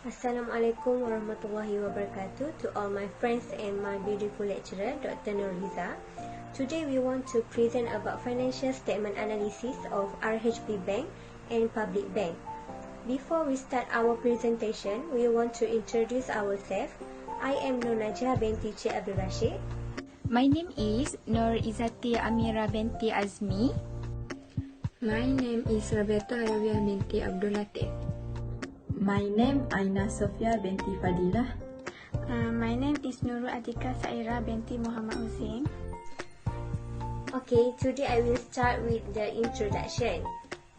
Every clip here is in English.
Assalamualaikum warahmatullahi wabarakatuh to all my friends and my beautiful lecturer, Dr. Nuriza. Today we want to present about financial statement analysis of RHB Bank and Public Bank. Before we start our presentation, we want to introduce ourselves. I am Nur Najah binti Cik Abdul Rashid. My name is Nur Izzati Amira binti Azmi. My name is Roberta Hayawiyah binti Abdul Latif. My name Aina Sofia binti Fadilah. My name is Nurul Atika Saira binti Muhammad Hussein. Okay, today I will start with the introduction.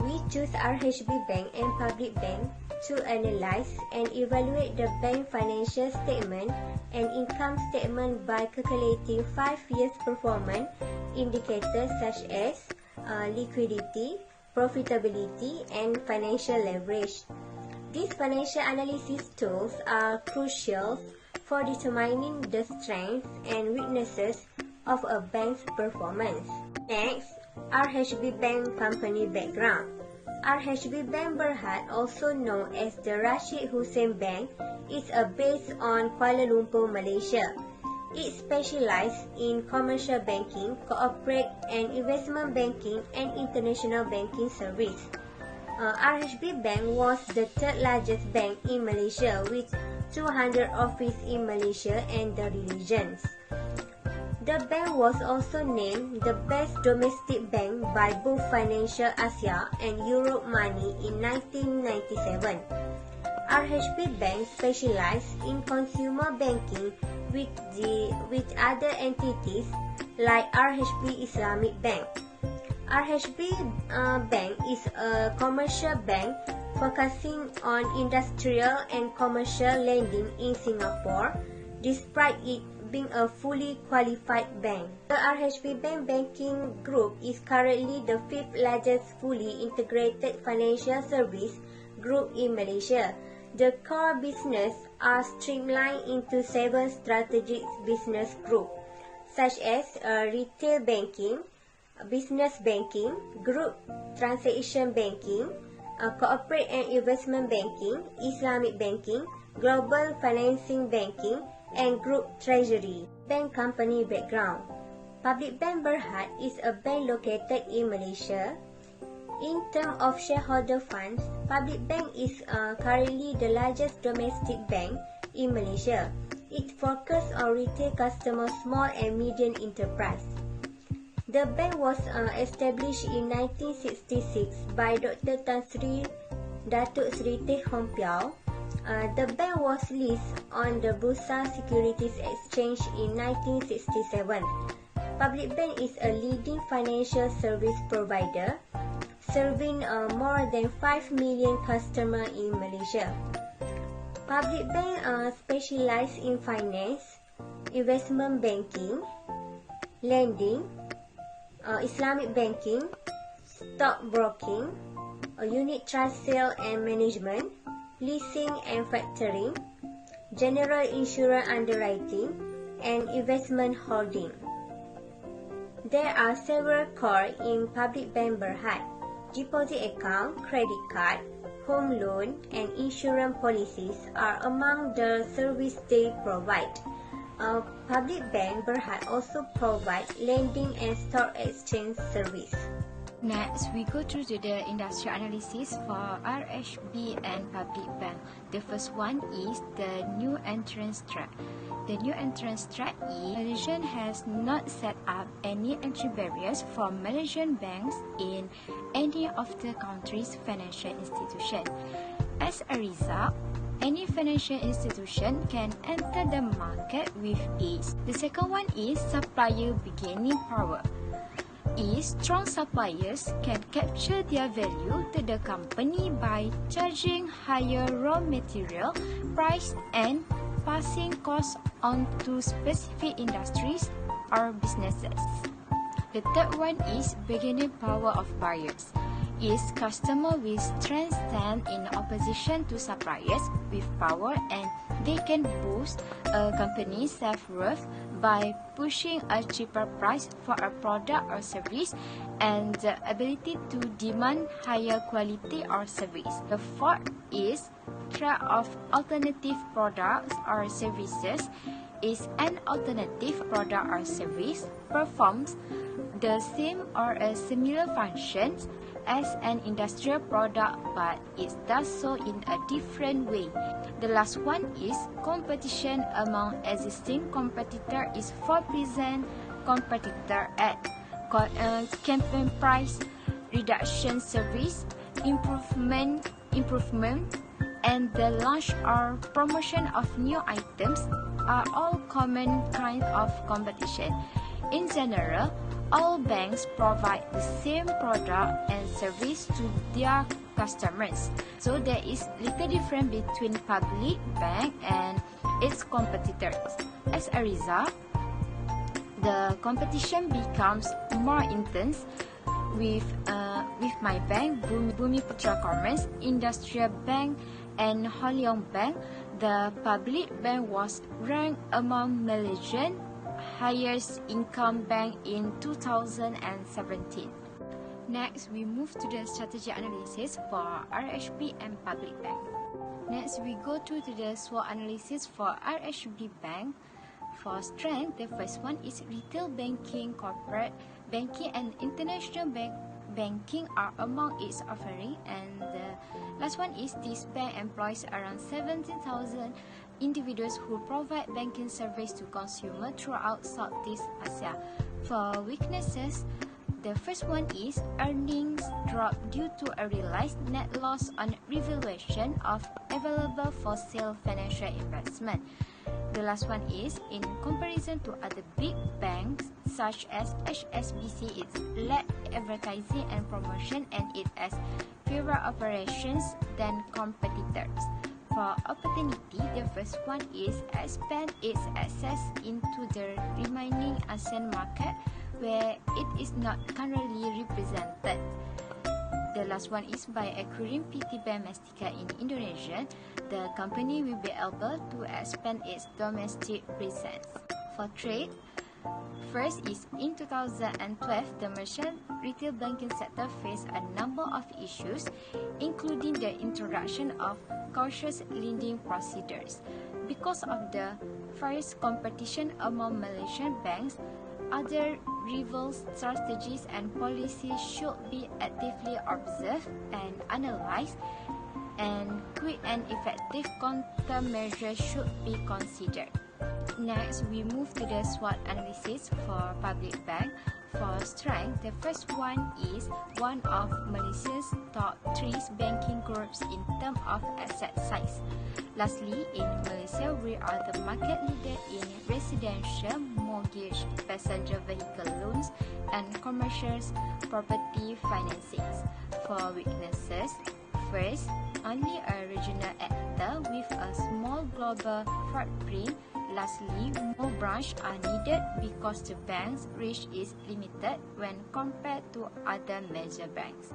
We choose RHB Bank and Public Bank to analyze and evaluate the bank financial statement and income statement by calculating 5 years performance indicators such as liquidity, profitability, and financial leverage. These financial analysis tools are crucial for determining the strengths and weaknesses of a bank's performance. Next, RHB Bank Company background. RHB Bank Berhad, also known as the Rashid Hussain Bank, is based on Kuala Lumpur, Malaysia. It specializes in commercial banking, corporate and investment banking, and international banking service. RHB Bank was the third largest bank in Malaysia with 200 offices in Malaysia and the regions. The bank was also named the best domestic bank by both Financial Asia and Europe Money in 1997. RHB Bank specializes in consumer banking with other entities like RHB Islamic Bank. RHB Bank is a commercial bank focusing on industrial and commercial lending in Singapore, despite it being a fully qualified bank. The RHB Bank Banking Group is currently the fifth largest fully integrated financial service group in Malaysia. The core business are streamlined into 7 strategic business groups, such as retail banking, business banking, group transaction banking, corporate and investment banking, Islamic banking, global financing banking, and group treasury. Bank company background. Public Bank Berhad is a bank located in Malaysia. In terms of shareholder funds, Public Bank is currently the largest domestic bank in Malaysia. It focuses on retail customers, small and medium enterprise. The bank was established in 1966 by Dr. Tan Sri Datuk Sri Teh Hong Piao. The bank was listed on the Bursa Securities Exchange in 1967. Public Bank is a leading financial service provider, serving more than 5 million customers in Malaysia. Public Bank specializes in finance, investment banking, lending, Islamic banking, stock broking, unit trust sale and management, leasing and factoring, general insurance underwriting, and investment holding. There are several core in Public Bank Berhad. Deposit account, credit card, home loan, and insurance policies are among the services they provide. Public Bank Berhad also provides lending and stock exchange service. Next, we go through to the industry analysis for RHB and Public Bank. The first one is the new entrance threat. The new entrance threat is Malaysia has not set up any entry barriers for Malaysian banks in any of the country's financial institution. As a result, any financial institution can enter the market with ease. The second one is supplier bargaining power. Strong suppliers can capture their value to the company by charging higher raw material price and passing costs on to specific industries or businesses. The third one is bargaining power of buyers. Customer will stand in opposition to suppliers with power, and they can boost a company's self-worth by pushing a cheaper price for a product or service and the ability to demand higher quality or service. The fourth is contract of alternative products or services is an alternative product or service performs the same or a similar functions as an industrial product, but it does so in a different way. The last one is competition among existing competitor is 4% competitor at campaign price reduction, service improvement, and the launch or promotion of new items are all common kinds of competition. In general, all banks provide the same product and service to their customers. So there is little difference between public bank and its competitors. As a result, the competition becomes more intense with my bank, Bumiputra Commerce, Industrial Bank, and Holiong Bank. The public bank was ranked among Malaysian highest income bank in 2017. Next, we move to the strategy analysis for RHB and public bank. Next, we go to the SWOT analysis for RHB bank. For strength, the first one is retail banking, corporate banking, and international banking are among its offering, and the last one is this bank employs around 17,000 individuals who provide banking service to consumers throughout Southeast Asia. For weaknesses, the first one is earnings drop due to a realized net loss on revaluation of available for sale financial investment. The last one is, in comparison to other big banks such as HSBC, it lacked advertising and promotion and it has fewer operations than competitors. For opportunity, the first one is expand its access into the remaining ASEAN market where it is not currently represented. The last one is, by acquiring PT Bank Mestika in Indonesia, the company will be able to expand its domestic presence. For trade, first is, in 2012, the merchant retail banking sector faced a number of issues, including the introduction of cautious lending procedures. Because of the fierce competition among Malaysian banks, other rival strategies and policies should be actively observed and analyzed, and quick and effective countermeasures should be considered. Next, we move to the SWOT analysis for public bank. For strength, the first one is one of Malaysia's top 3 banking groups in terms of asset size. Lastly, in Malaysia, we are the market leader in residential, mortgage, passenger vehicle loans, and commercial property financings. For weaknesses, first, only a regional actor with a small global footprint. Lastly, more branches are needed because the bank's reach is limited when compared to other major banks.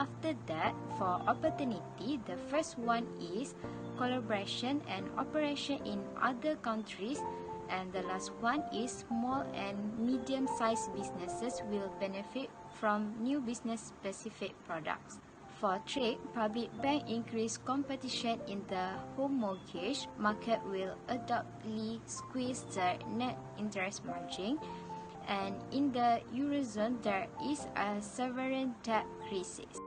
After that, for opportunity, the first one is collaboration and operation in other countries, and the last one is small and medium-sized businesses will benefit from new business-specific products. For trade, public bank increase competition in the home mortgage market will abruptly squeeze the net interest margin, and in the Eurozone there is a sovereign debt crisis.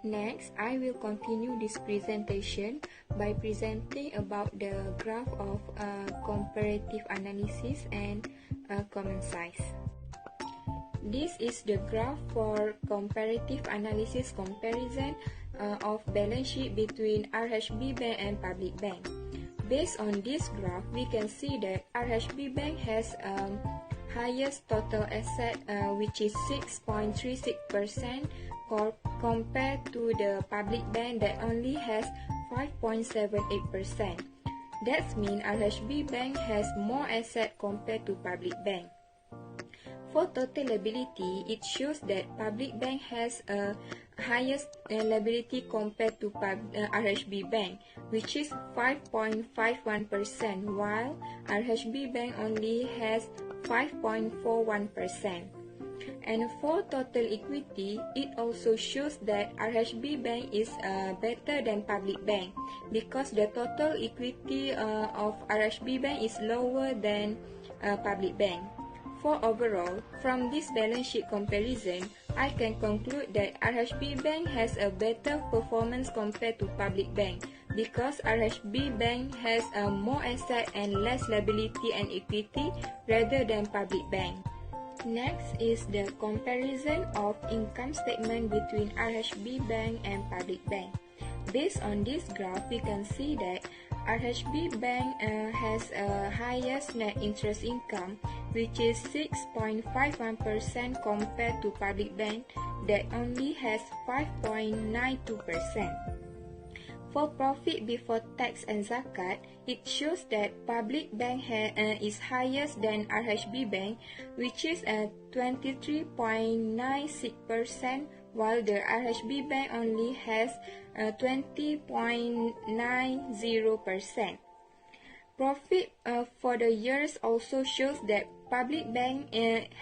Next, I will continue this presentation by presenting about the graph of comparative analysis and common size. This is the graph for comparative analysis comparison of balance sheet between RHB Bank and Public Bank. Based on this graph, we can see that RHB Bank has highest total asset which is 6.36% compared to the Public Bank that only has 5.78%. That means RHB Bank has more asset compared to Public Bank. For total liability, it shows that Public Bank has a highest liability compared to RHB Bank, which is 5.51%, while RHB Bank only has 5.41%. And for total equity, it also shows that RHB Bank is better than Public Bank because the total equity of RHB Bank is lower than Public Bank. For overall, from this balance sheet comparison, I can conclude that RHB Bank has a better performance compared to Public Bank because RHB Bank has more asset and less liability and equity rather than Public Bank. Next is the comparison of income statement between RHB Bank and Public Bank. Based on this graph, we can see that RHB Bank has a highest net interest income, which is 6.51% compared to Public Bank that only has 5.92%. For profit before tax and zakat, it shows that Public Bank is highest than RHB Bank, which is 23.96%, while the RHB Bank only has 20.90%. Profit for the years also shows that Public Bank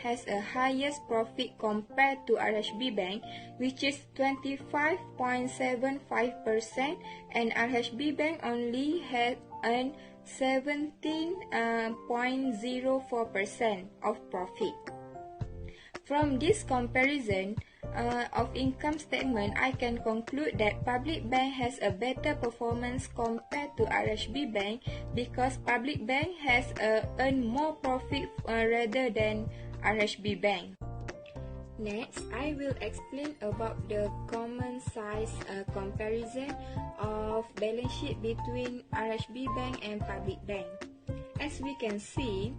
has a highest profit compared to RHB Bank, which is 25.75%, and RHB Bank only had earned 17.04% of profit. From this comparison of income statement, I can conclude that Public Bank has a better performance compared to RHB Bank because Public Bank has earned more profit rather than RHB Bank. Next, I will explain about the common size comparison of balance sheet between RHB Bank and Public Bank. As we can see,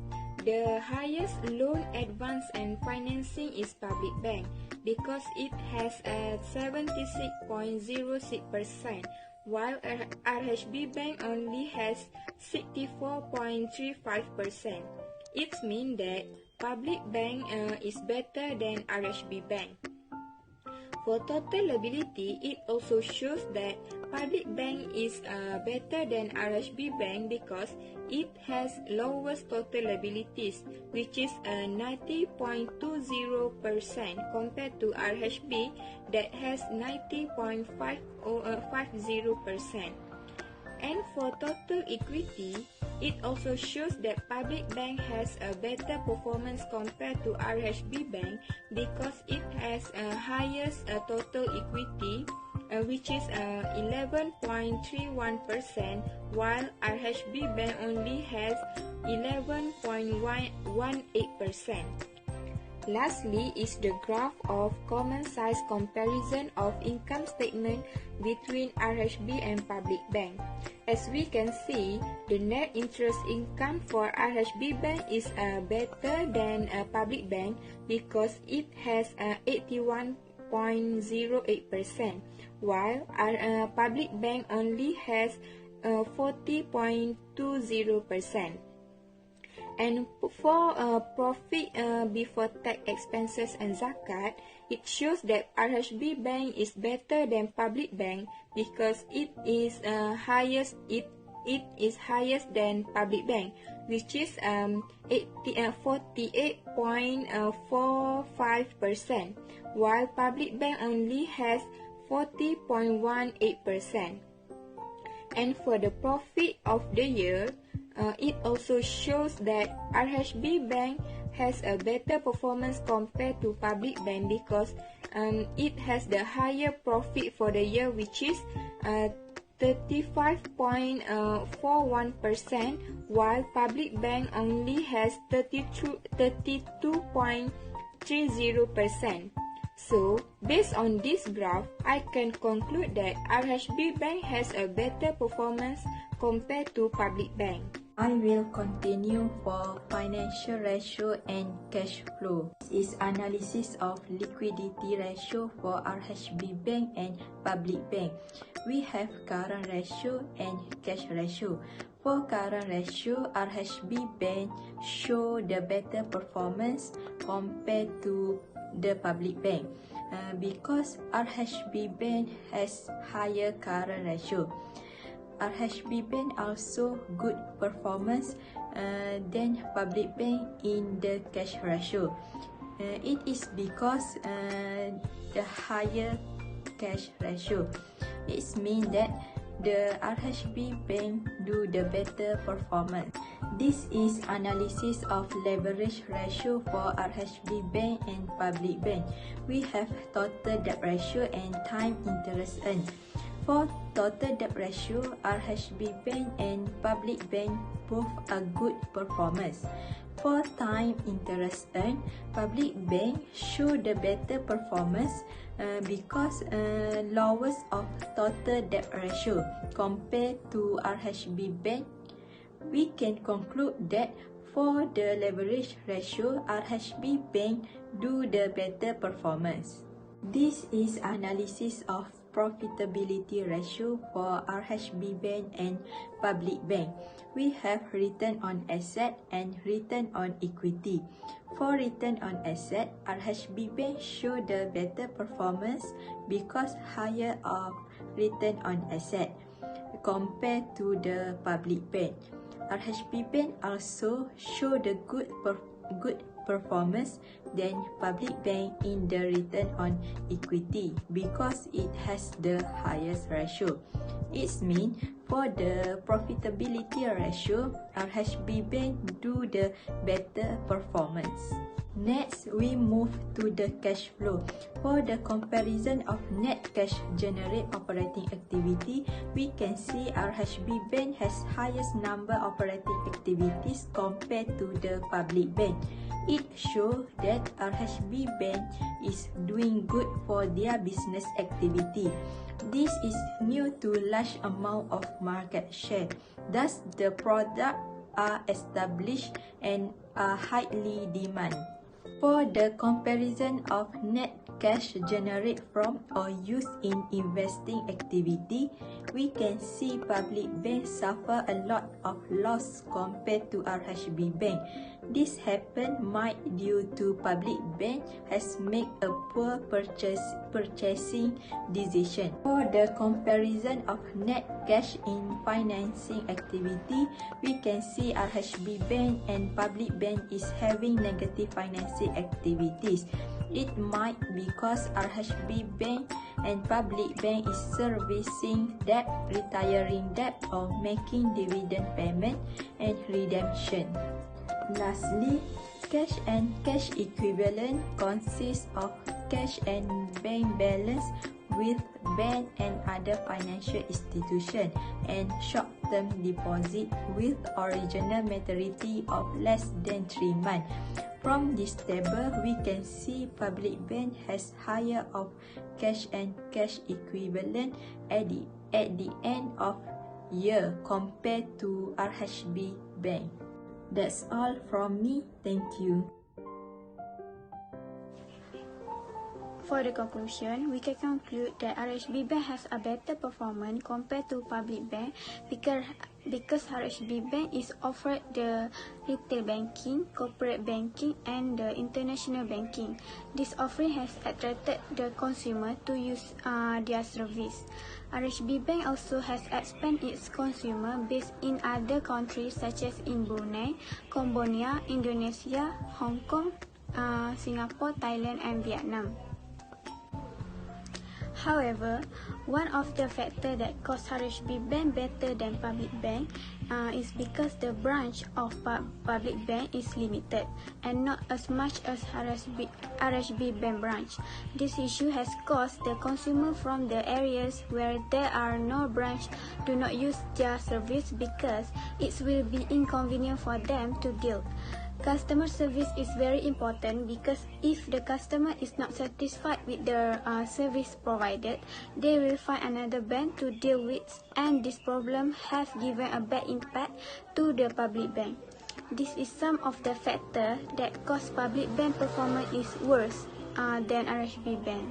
the highest loan advance and financing is Public Bank because it has a 76.06%, while RHB Bank only has 64.35%. It means that Public Bank is better than RHB Bank. For total liability, it also shows that Public Bank is better than RHB Bank because it has lowest total liabilities, which is 90.20% compared to RHB that has 90.50%. And for total equity, it also shows that Public Bank has a better performance compared to RHB Bank because it has a highest total equity, which is 11.31%, while RHB Bank only has 11.18%. Lastly is the graph of common size comparison of income statement between RHB and Public Bank. As we can see, the net interest income for RHB Bank is better than Public Bank because it has 81.08%, while Public Bank only has 40.20%. And for profit before tax expenses and zakat, it shows that RHB Bank is better than Public Bank because it is highest than Public Bank, which is 48.45%, while Public Bank only has 40.18%. And for the profit of the year, it also shows that RHB Bank has a better performance compared to Public Bank because it has the higher profit for the year, which is 35.41%, while Public Bank only has 32.30%. So, based on this graph, I can conclude that RHB Bank has a better performance compared to Public Bank. I will continue for financial ratio and cash flow. This is analysis of liquidity ratio for RHB Bank and Public Bank. We have current ratio and cash ratio. For current ratio, RHB Bank show the better performance compared to the Public Bank because RHB Bank has higher current ratio. RHB Bank also good performance than Public Bank in the cash ratio. It is because the higher cash ratio. It means that the RHB bank do the better performance. This is analysis of leverage ratio for RHB bank and public bank. We have total debt ratio and time interest earned. For total debt ratio, RHB bank and public bank both are good performance. For time interest earned, public bank show the better performance because lowest of total debt ratio compared to RHB bank. We can conclude that for the leverage ratio, RHB bank do the better performance. This is analysis of profitability ratio for RHB bank and public bank. We have return on asset and return on equity. For return on asset, RHB bank show the better performance because higher of return on asset compared to the public bank. RHB bank also show the good performance than public bank in the return on equity because it has the highest ratio. It means for the profitability ratio, RHB bank do the better performance. Next, we move to the cash flow. For the comparison of net cash generate operating activity, we can see RHB bank has highest number operating activities compared to the public bank. It shows that RHB bank is doing good for their business activity. This is due to large amount of market share. Thus, the product are established and are highly demanded. For the comparison of net cash generated from or used in investing activity, we can see public bank suffer a lot of loss compared to RHB bank. This happen might due to public bank has made a poor purchasing decision. For the comparison of net cash in financing activity, we can see RHB bank and public bank is having negative financing activities. It might because RHB bank and public bank is servicing debt, retiring debt, or making dividend payment and redemption. Lastly, cash and cash equivalent consists of cash and bank balance with bank and other financial institution and short-term deposit with original maturity of less than 3 months. From this table, we can see public bank has higher of cash and cash equivalent at the end of year compared to RHB bank. That's all from me. Thank you. For the conclusion, we can conclude that RHB bank has a better performance compared to public bank because RHB bank is offered the retail banking, corporate banking, and the international banking. This offering has attracted the consumer to use their service. RHB bank also has expanded its consumer base in other countries such as in Brunei, Cambodia, Indonesia, Hong Kong, Singapore, Thailand, and Vietnam. However, one of the factors that cause RHB bank better than public bank is because the branch of public bank is limited and not as much as RHB bank branch. This issue has caused the consumer from the areas where there are no branch do not use their service because it will be inconvenient for them to deal. Customer service is very important because if the customer is not satisfied with the service provided, they will find another bank to deal with, and this problem has given a bad impact to the public bank. This is some of the factors that cause public bank performance is worse than RHB bank.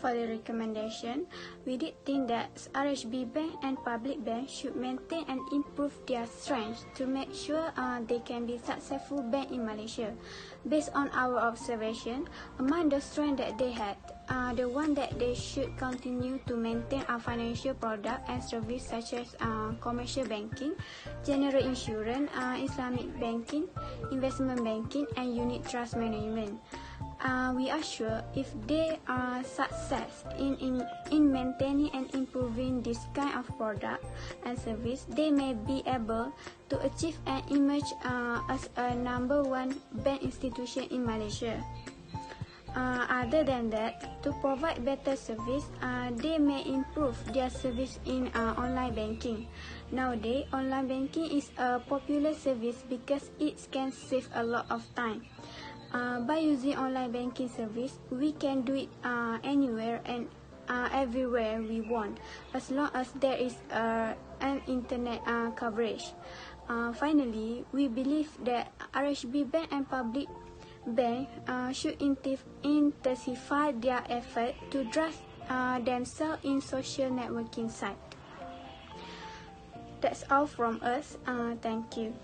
for the recommendation, we did think that RHB Bank and public bank should maintain and improve their strengths to make sure they can be successful bank in Malaysia. Based on our observation, among the strengths that they had, the one that they should continue to maintain our financial product and service such as commercial banking, general insurance, Islamic banking, investment banking, and unit trust management. We are sure if they are success in maintaining and improving this kind of product and service, they may be able to achieve and emerge as a #1 bank institution in Malaysia. Other than that, to provide better service, they may improve their service in online banking. Nowadays, online banking is a popular service because it can save a lot of time. By using online banking service, we can do it anywhere and everywhere we want, as long as there is an internet coverage. Finally, we believe that RHB Bank and public bank should intensify their effort to drive themselves in social networking site. That's all from us. Thank you.